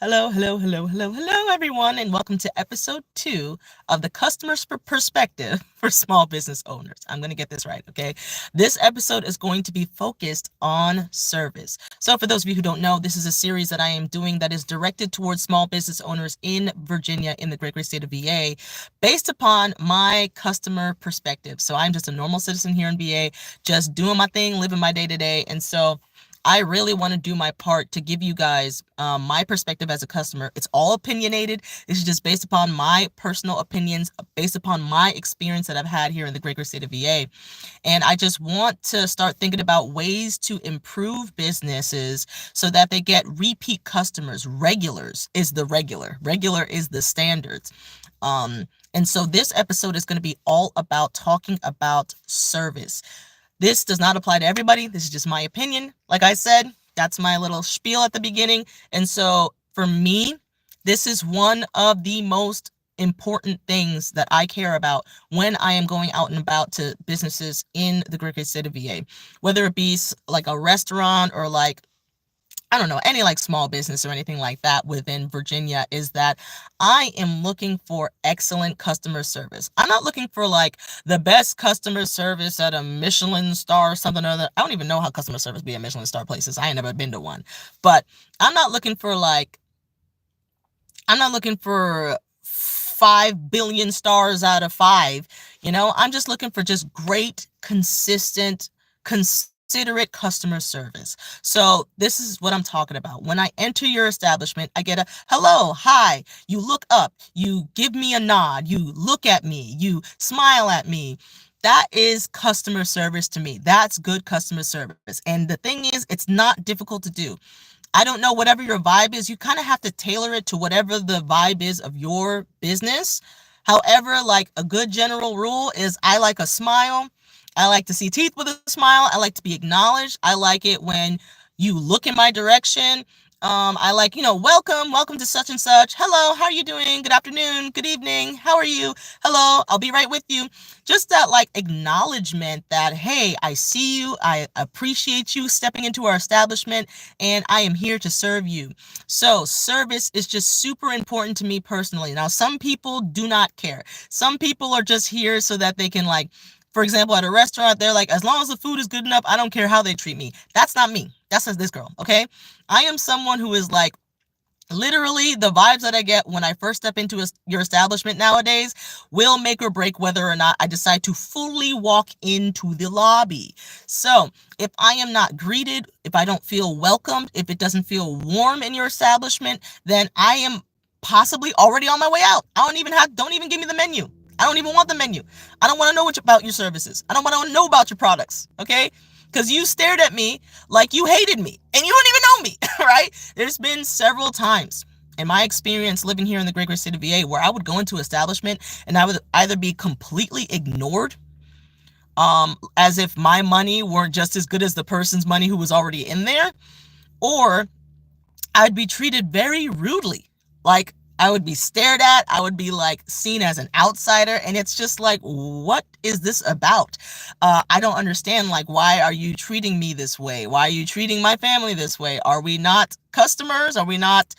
Hello, everyone, and welcome to episode 2 of the Customer's Perspective for Small Business Owners. I'm going to get this right, okay? This episode is going to be focused on service. So, for those of you who don't know, this is a series that I am doing that is directed towards small business owners in Virginia, in the great state of VA, based upon my customer perspective. So, I'm just a normal citizen here in VA, just doing my thing, living my day to day. And so, I really want to do my part to give you guys my perspective as a customer. It's all opinionated. This is just based upon my personal opinions, based upon my experience that I've had here in the great state of VA. And I just want to start thinking about ways to improve businesses so that they get repeat customers. Regulars is the regular is the standards. And so this episode is going to be all about talking about service. This does not apply to everybody. This is just my opinion. Like I said, that's my little spiel at the beginning. And so for me, this is one of the most important things that I care about when I am going out and about to businesses in the great state of VA, whether it be like a restaurant or like, I don't know, any like small business or anything like that within Virginia, is that I am looking for excellent customer service. I'm not looking for like the best customer service at a Michelin star or something or other. I don't even know how customer service be at Michelin star places. I ain't never been to one. But I'm not looking for 5 billion stars out of 5. I'm just looking for just great, consistent, considerate customer service. So this is what I'm talking about. When I enter your establishment, I get a hello, hi. You look up, you give me a nod, you look at me, you smile at me. That is customer service to me. That's good customer service. And the thing is, it's not difficult to do. I don't know, whatever your vibe is, you kind of have to tailor it to whatever the vibe is of your business. However, like a good general rule is I like a smile. I like to see teeth with a smile. I like to be acknowledged. I like it when you look in my direction. I like, welcome to such and such. Hello, how are you doing? Good afternoon, good evening. How are you? Hello, I'll be right with you. Just that like acknowledgement that, hey, I see you. I appreciate you stepping into our establishment and I am here to serve you. So service is just super important to me personally. Now, some people do not care. Some people are just here so that they can for example, at a restaurant, they're like, as long as the food is good enough, I don't care how they treat me. That's not me. That's this girl, okay? I am someone who is like, literally, the vibes that I get when I first step into your establishment nowadays will make or break whether or not I decide to fully walk into the lobby. So if I am not greeted, if I don't feel welcomed, if it doesn't feel warm in your establishment, then I am possibly already on my way out. Don't even give me the menu. I don't even want the menu. I don't want to know about your services. I don't want to know about your products, okay? Because you stared at me like you hated me and you don't even know me, right? There's been several times in my experience living here in the great state of VA where I would go into establishment and I would either be completely ignored, as if my money weren't just as good as the person's money who was already in there, or I'd be treated very rudely. Like, I would be stared at. I would be seen as an outsider. And it's just like, what is this about? I don't understand. Why are you treating me this way? Why are you treating my family this way? Are we not customers? Are we not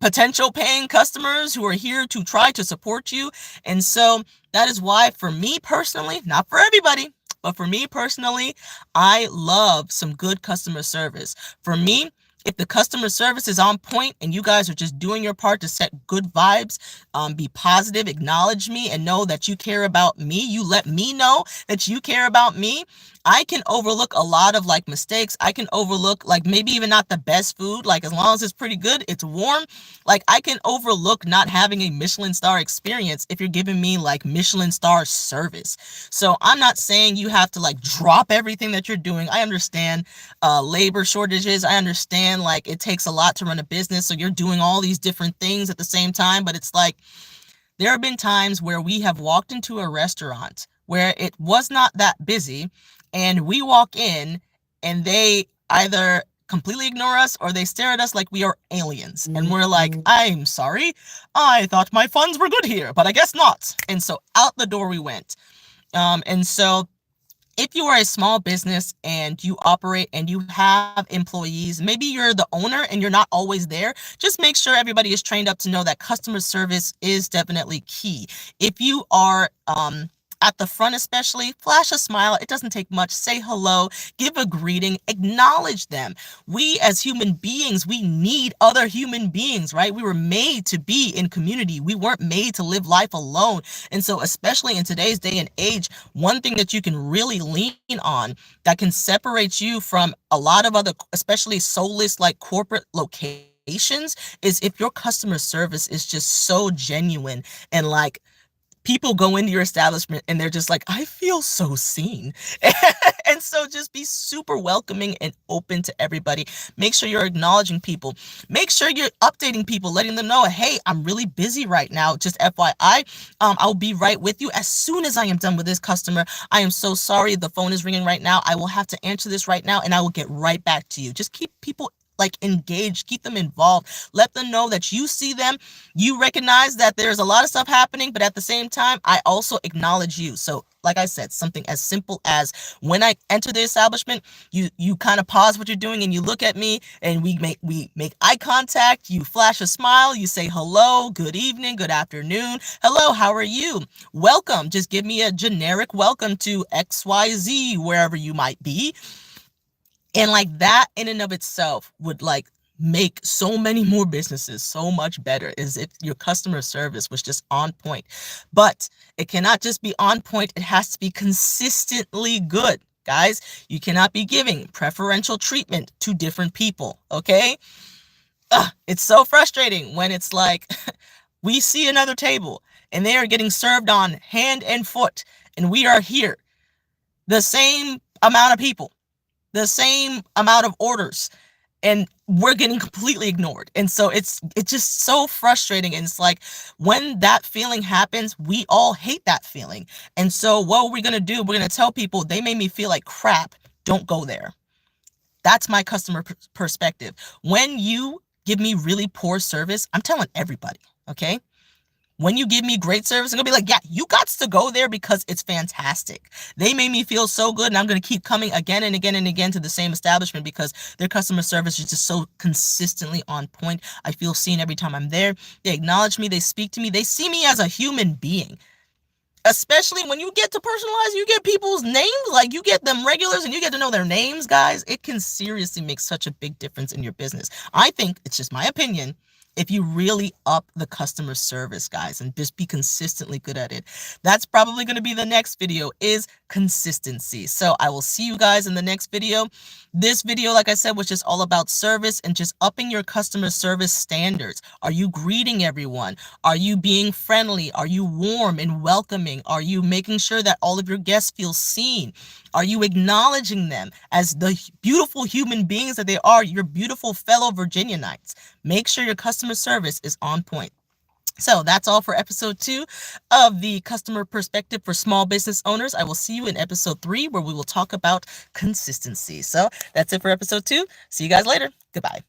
potential paying customers who are here to try to support you? And so that is why, for me personally, not for everybody, but for me personally, I love some good customer service. For me, if the customer service is on point and you guys are just doing your part to set good vibes, be positive, acknowledge me, and know that you care about me, you let me know that you care about me, I can overlook a lot of mistakes. I can overlook maybe even not the best food. As long as it's pretty good, it's warm. I can overlook not having a Michelin star experience if you're giving me Michelin star service. So I'm not saying you have to drop everything that you're doing. I understand labor shortages. I understand it takes a lot to run a business. So you're doing all these different things at the same time. But it's there have been times where we have walked into a restaurant where it was not that busy, and we walk in and they either completely ignore us or they stare at us like we are aliens. And we're like, I'm sorry, I thought my funds were good here, but I guess not. And so out the door we went. And so if you are a small business and you operate and you have employees, maybe you're the owner and you're not always there, just make sure everybody is trained up to know that customer service is definitely key. If you are at the front especially, flash a smile. It doesn't take much. Say hello, give a greeting, acknowledge them. We as human beings, we need other human beings, right? We were made to be in community. We weren't made to live life alone. And so, especially in today's day and age, one thing that you can really lean on that can separate you from a lot of other, especially soulless like corporate locations, is if your customer service is just so genuine and like people go into your establishment and they're just like, I feel so seen. And so just be super welcoming and open to everybody. Make sure you're acknowledging people. Make sure you're updating people, letting them know, hey, I'm really busy right now. Just FYI, I'll be right with you as soon as I am done with this customer. I am so sorry. The phone is ringing right now. I will have to answer this right now and I will get right back to you. Just keep people like engaged, keep them involved, let them know that you see them, you recognize that there's a lot of stuff happening, but at the same time, I also acknowledge you. So like I said, something as simple as when I enter the establishment, you kind of pause what you're doing and you look at me and we make eye contact, you flash a smile, you say hello, good evening, good afternoon, hello, how are you? Welcome. Just give me a generic welcome to XYZ, wherever you might be. And like that in and of itself would like make so many more businesses so much better, as if your customer service was just on point. But it cannot just be on point, it has to be consistently good. Guys, you cannot be giving preferential treatment to different people, okay? It's so frustrating when it's like we see another table and they are getting served on hand and foot, and we are here, the same amount of people, the same amount of orders, and we're getting completely ignored. And so it's just so frustrating. And it's like when that feeling happens, we all hate that feeling. And so what we're going to do, we're going to tell people they made me feel like crap. Don't go there. That's my customer perspective. When you give me really poor service, I'm telling everybody, okay? When you give me great service, I'm going to be like, yeah, you got to go there because it's fantastic. They made me feel so good, and I'm going to keep coming again and again and again to the same establishment because their customer service is just so consistently on point. I feel seen every time I'm there. They acknowledge me. They speak to me. They see me as a human being. Especially when you get to personalize, you get people's names, like you get them regulars and you get to know their names, guys. It can seriously make such a big difference in your business. I think, it's just my opinion, if you really up the customer service, guys, and just be consistently good at it. That's probably going to be the next video, is consistency. So I will see you guys in the next video. This video, like I said, was just all about service and just upping your customer service standards. Are you greeting everyone? Are you being friendly? Are you warm and welcoming? Are you making sure that all of your guests feel seen? Are you acknowledging them as the beautiful human beings that they are, your beautiful fellow Virginianites? Make sure your customer service is on point. So that's all for episode 2 of the customer perspective for small business owners. I will see you in episode 3 where we will talk about consistency. So that's it for episode 2. See you guys later. Goodbye.